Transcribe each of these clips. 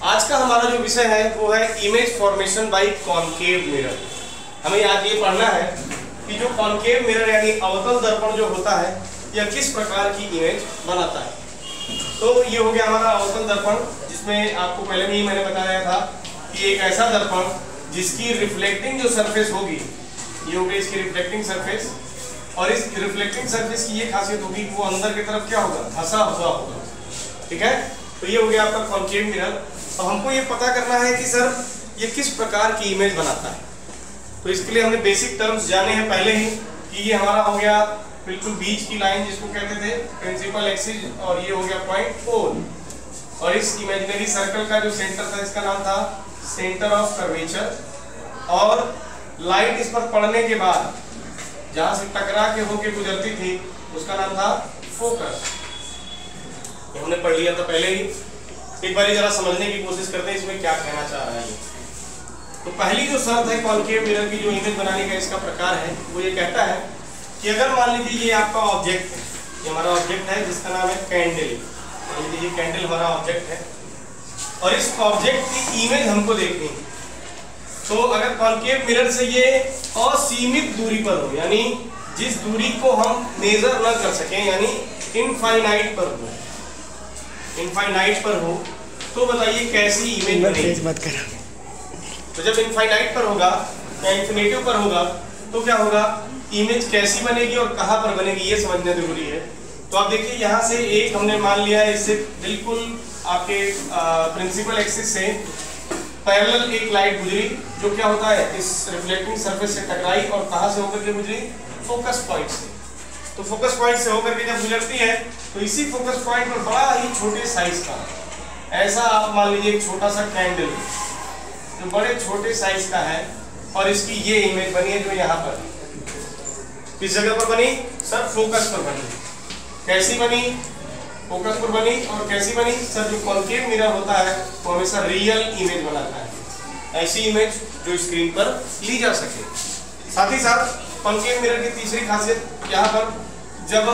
आज का हमारा जो विषय है वो है image formation by concave mirror. हमें आज ये पढ़ना है कि जो कॉनकेव मिरर यानी अवतल दर्पण जो होता है यह किस प्रकार की इमेज बनाता है। तो ये हो गया हमारा अवतल दर्पण, जिसमें आपको पहले भी मैंने बताया था कि एक ऐसा दर्पण जिसकी रिफ्लेक्टिंग जो सरफेस होगी, ये हो गई इसकी रिफ्लेक्टिंग सरफेस, और इस रिफ्लेक्टिंग सरफेस की ये खासियत होगी कि वो अंदर की तरफ क्या होगा, धंसा हुआ होगा। ठीक है, तो ये हो गया आपका कॉनकेव मिरर। तो हमको ये पता करना है कि सर ये किस प्रकार की इमेज बनाता है। तो इसके लिए हमने बेसिक टर्म्स जाने हैं पहले ही कि ये हमारा हो गया बिल्कुल बीच की लाइन जिसको कहते थे प्रिंसिपल एक्सिस, और ये हो गया पॉइंट O, और इस इमेजिनरी सर्कल का जो सेंटर था इसका नाम था सेंटर ऑफ कर्वेचर, और लाइट इस पर पड़ने के बाद जहां से टकरा के होके गुजरती थी उसका नाम था फोकस। ये हमने पढ़ लिया था पहले ही। एक बार जरा समझने की कोशिश करते हैं इसमें क्या कहना चाह रहा है। तो पहली जो शर्त है कॉनकेव मिरर की जो इमेज बनाने का इसका प्रकार है वो ये कहता है कि अगर मान लीजिए ये आपका ऑब्जेक्ट है, ये हमारा ऑब्जेक्ट है जिसका नाम है कैंडल, मान लीजिए कैंडल हमारा ऑब्जेक्ट है और इस ऑब्जेक्ट की इमेज हमको देखनी है। तो अगर कॉनकेव मिरर से ये असीमित दूरी पर हो, यानी जिस दूरी को हम मेजर न कर सकें, यानी इनफाइनाइट पर हो, इनफाइनाइट पर हो, तो बताइए कैसी इमेज बनेगी। मत कर। तो जब इनफाइनाइट पर होगा या इंफिनिटिव पर होगा तो क्या होगा, इमेज कैसी बनेगी और कहां पर बनेगी ये समझना जरूरी है। तो आप देखिए यहाँ से एक हमने मान लिया है, इससे बिल्कुल आपके प्रिंसिपल एक्सिस से पैरेलल एक लाइट गुजरी जो क्या होता है इस रिफ्लेक्टिंग सरफेस से टकराई और कहां से होकर के गुजरी, फोकस पॉइंट से। तो फोकस पॉइंट से होकर के जब गुजरती है तो इसी फोकस पॉइंट पर बड़ा ही छोटे साइज का ऐसा आप मान लीजिए एक छोटा सा कैंडल जो बड़े छोटे साइज का है, और इसकी ये इमेज बनी है जो यहाँ पर किस जगह पर बनी, सर फोकस पर बनी। कैसी बनी, फोकस पर बनी। और कैसी बनी सर, जो कॉनकेव मिरर होता है वो हमेशा रियल इमेज बनाता है, ऐसी इमेज जो स्क्रीन पर ली जा सके। साथ ही साथ कॉनकेव मिरर की तीसरी खासियत यहाँ पर जब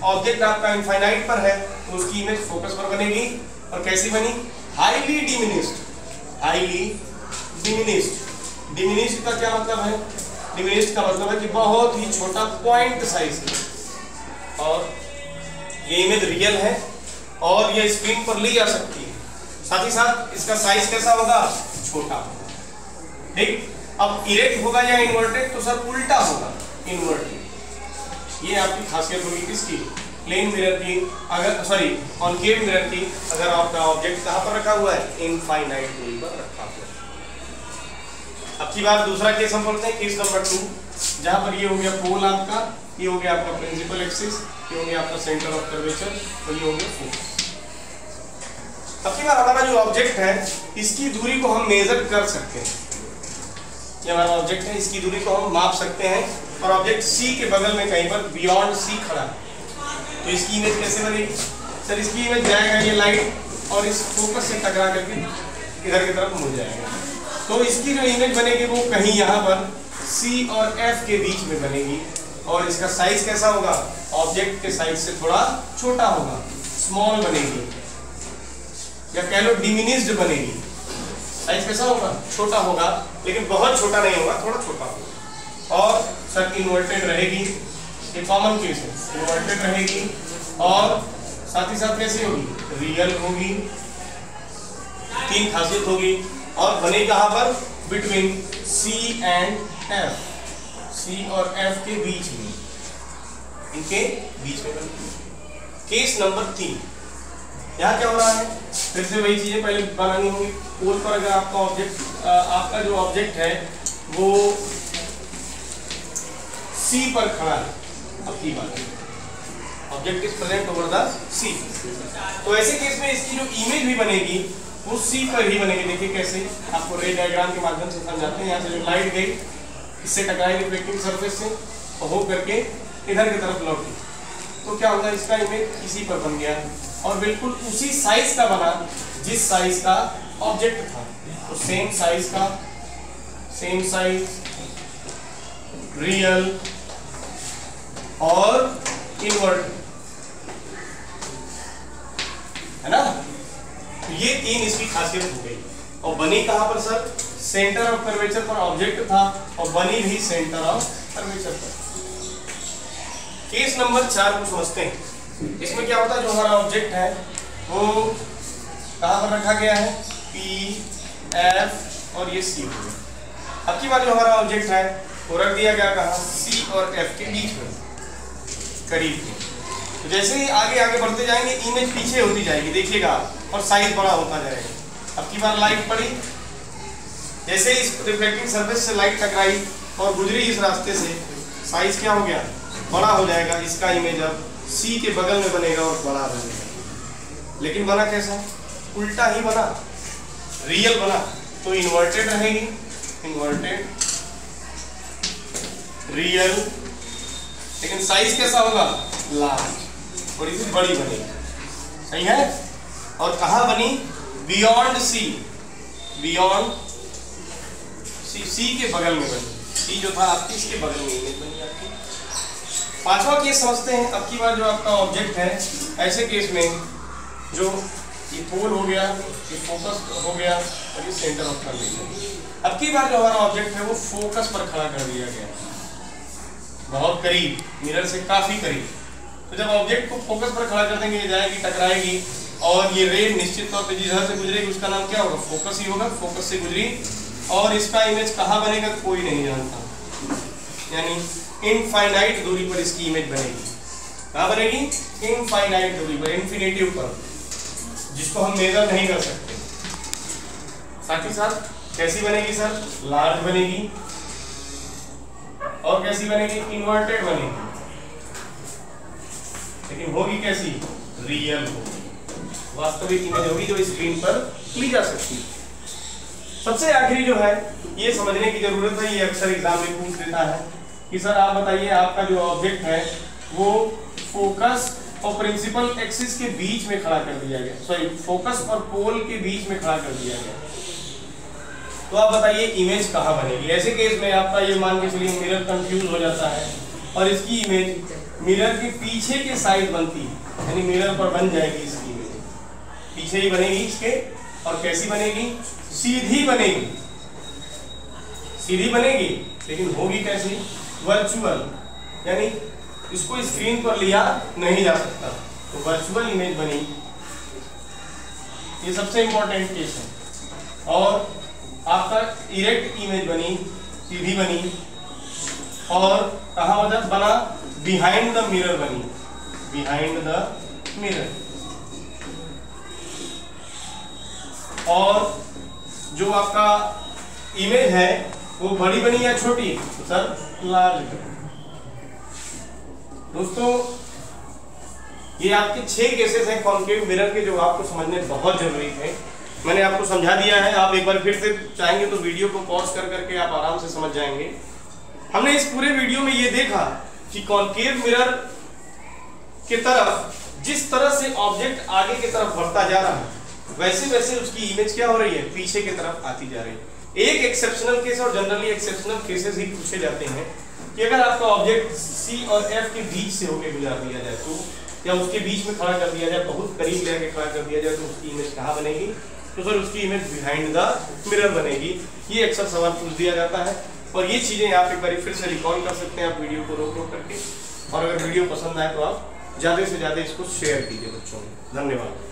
ऑब्जेक्ट आपका इनफाइनाइट पर है तो उसकी इमेज फोकस पर बनेगी। और कैसी बनी, highly diminished. Highly diminished, diminished का क्या मतलब है, डिमिनिश्ड का मतलब है कि बहुत ही छोटा पॉइंट साइज है, और ये इमेज रियल है और ये स्क्रीन पर ली जा सकती है। साथ ही साथ इसका साइज कैसा होगा, छोटा। ठीक, अब इरेक्ट होगा या इन्वर्टेड, तो सर उल्टा होगा, इन्वर्टेड। ये आपकी खासियत होगी किसकी, प्लेन मिरर की, अगर सॉरी कॉनकेव मिरर की, अगर आपका ऑब्जेक्ट कहां पर रखा हुआ है, इनफाइनाइट दूरी पर रखा हुआ है। अब की बार दूसरा केस हम बोलते हैं केस नंबर 2, जहां पर ये हो गया पोल आपका, ये हो गया आपका प्रिंसिपल एक्सिस, ये हो गया आपका सेंटर ऑफ कर्वेचर, और ये हो गया फोकस। अब की बार हमारा जो ऑब्जेक्ट है इसकी दूरी को हम मेजर कर सकते हैं। ये हमारा ऑब्जेक्ट है, इसकी दूरी को हम माप सकते हैं, और ऑब्जेक्ट C के बगल में कहीं पर बियॉन्ड C खड़ा है। तो इसकी इमेज कैसे बनेगी, सर इसकी इमेज जाएगा ये लाइट और इस फोकस से टकरा करके इधर की तरफ मुड़ जाएगा। तो इसकी जो इमेज बनेगी वो कहीं यहाँ पर C और F के बीच में बनेगी, और इसका साइज कैसा होगा, ऑब्जेक्ट के साइज से थोड़ा छोटा होगा, स्मॉल बनेगी, या कह लो डिमिनिश्ड बनेगी। साइज कैसा होगा, छोटा होगा, लेकिन बहुत छोटा नहीं होगा, थोड़ा छोटा होगा। और सर इन्वर्टेड रहेगी, ये कॉमन केस है, इन्वर्टेड रहेगी, और साथ ही साथ कैसे होगी, रियल होगी। तीन खासियत होगी, और बने कहां पर, between C and F, C और F के बीच में, इनके बीच में बनेगी। केस नंबर 3, यहाँ क्या हो रहा है, फिर से वही चीजें पहले बनानी होंगी। पोल पर अगर आपका ऑब्जेक्ट, आपका जो ऑब्जेक्ट है वो C पर खड़ा है, अब की बात है, object is present over the C, तो ऐसे केस में इसकी जो इमेज भी बनेगी वो C पर ही बनेगी। देखिए कैसे, आपको रे डायग्राम के माध्यम से समझाते हैं। यहाँ से जो लाइट गई इससे टकराई रिफ्लेक्टिंग सरफेस से और हो करके इधर की तरफ लौटी, तो क्या होगा, इसका इमेज इसी पर बन गया, और बिल्कुल उसी साइज का बना जिस साइज का ऑब्जेक्ट था। तो सेम साइज का, सेम साइज, रियल और इन्वर्ट, है ना। ये तीन इसकी खासियत हो गई। और बनी कहां पर सर? सेंटर ऑफ कर्वेचर पर ऑब्जेक्ट था और बनी भी सेंटर ऑफ कर्वेचर पर। केस नंबर 4 को समझते हैं। इसमें क्या होता है, जो हमारा ऑब्जेक्ट है वो कहां पर रखा गया है? P, F और ये C हो गया। अब की बार जो हमारा ऑब्जेक्ट है वो रख दिया गया कहां? C और F के बीच में, करीब में। तो जैसे ही आगे आगे बढ़ते जाएंगे इमेज पीछे होती जाएगी, देखिएगा, और साइज बड़ा होता जाएगा। अब की बार लाइट पड़ी, जैसे इस रिफ्लेक्टिंग सरफेस से लाइट टकराई और गुजरी इस रास्ते से, साइज क्या हो गया? बड़ा हो जाएगा। इसका इमेज अब C के बगल में बनेगा और बड़ा बनेगा। लेकिन बना कैसा? उल्टा ही बना, रियल बना। तो इन्वर्टेड रहेगी, इन्वर्टेड रियल, लेकिन साइज कैसा होगा? लार्ज, थोड़ी सी बड़ी बनेगी। सही है? और कहां बनी? बियॉन्ड C, बियॉन्ड C के बगल में बनी। C जो था आपकी, इसके बगल में इमेज बनी आपकी। पांचवा केस समझते हैं। अब की बार जो आपका ऑब्जेक्ट है, ऐसे केस में जो ये पोल हो गया, ये फोकस हो गया और ये सेंटर ऑफ कर्वेचर। अब की बार जो हमारा ऑब्जेक्ट है वो फोकस पर खड़ा कर दिया गया, बहुत करीब, मिरर से काफी करीब। तो जब ऑब्जेक्ट को फोकस पर खड़ा कर देंगे, ये जाएगी, टकराएगी और ये रे निश्चित तौर पे जिधर से गुजरेगी उसका नाम क्या होगा? फोकस ही होगा। फोकस से गुजरी और इसका इमेज कहाँ बनेगा? कोई नहीं जानता, यानी इनफाइनाइट दूरी पर इसकी इमेज बनेगी। कहाँ बनेगी? इनफाइनाइट दूरी पर, इन्फिनिटिव पर, जिसको हम मेजर नहीं कर सकते। साथ ही साथ कैसी बनेगी सर? लार्ज बनेगी। और कैसी बनेगी? इन्वर्टेड बनेगी। लेकिन होगी कैसी? रियल होगी, वास्तविक इमेज होगी जो स्क्रीन पर ली जा सकती है। सबसे आखिरी जो है, ये समझने की जरूरत है, ये अक्सर एग्जाम में पूछ देता है कि सर आप बताइए, आपका जो ऑब्जेक्ट है वो फोकस और प्रिंसिपल एक्सिस के बीच में खड़ा कर दिया गया, सॉरी, फोकस और पोल के बीच में खड़ा कर दिया गया। तो आप बताइए इमेज कहाँ बनेगी? ऐसे केस में आपका ये मान के चलिए मिरर कंफ्यूज हो जाता है और इसकी इमेज मिरर के पीछे के साइड बनती है, यानी मिरर पर बन जाएगी इसकी इमेज, पीछे ही बनेगी इसके। और कैसी बनेगी? सीधी बनेगी, सीधी बनेगी, लेकिन होगी कैसी? वर्चुअल, यानी इसको स्क्रीन पर लिया नहीं जा सकता, तो वर्चुअल इमेज बनी। ये सबसे इंपॉर्टेंट केस है। और आपका इरेक्ट इमेज बनी, सीधी बनी, और कहां बना? बिहाइंड द मिरर बनी, बिहाइंड द मिरर। और जो आपका इमेज है वो बड़ी बनी या छोटी? तो सर लार्ज। दोस्तों ये आपके 6 केसेस हैं कॉन्केव मिरर के, जो आपको समझने बहुत जरूरी थे। मैंने आपको समझा दिया है, आप एक बार फिर से चाहेंगे तो वीडियो को पॉज कर करके आप आराम से समझ जाएंगे। हमने इस पूरे वीडियो में ये देखा कि कॉन्केव मिरर की तरफ जिस तरह से ऑब्जेक्ट आगे की तरफ बढ़ता जा रहा है, वैसे वैसे उसकी इमेज क्या हो रही है? पीछे की तरफ आती जा रही है। एक एक्सेप्शनल केस, और जनरली एक्सेप्शनल केसेस ही पूछे जाते हैं, कि अगर आपका ऑब्जेक्ट C और F के बीच से होकर गुजार दिया जाए तो, या उसके बीच में खड़ा कर दिया जाए, बहुत करीब लेके खड़ा कर दिया जाए, तो उसकी इमेज कहाँ बनेगी? तो सर उसकी इमेज बिहाइंड द मिरर बनेगी। ये अक्सर सवाल पूछ दिया जाता है, और ये चीजें आप एक बार फिर से रिकॉल कर सकते हैं, आप वीडियो को रोक रोक करके। और अगर वीडियो पसंद आए तो आप ज्यादा से ज्यादा इसको शेयर कीजिए बच्चों में। धन्यवाद।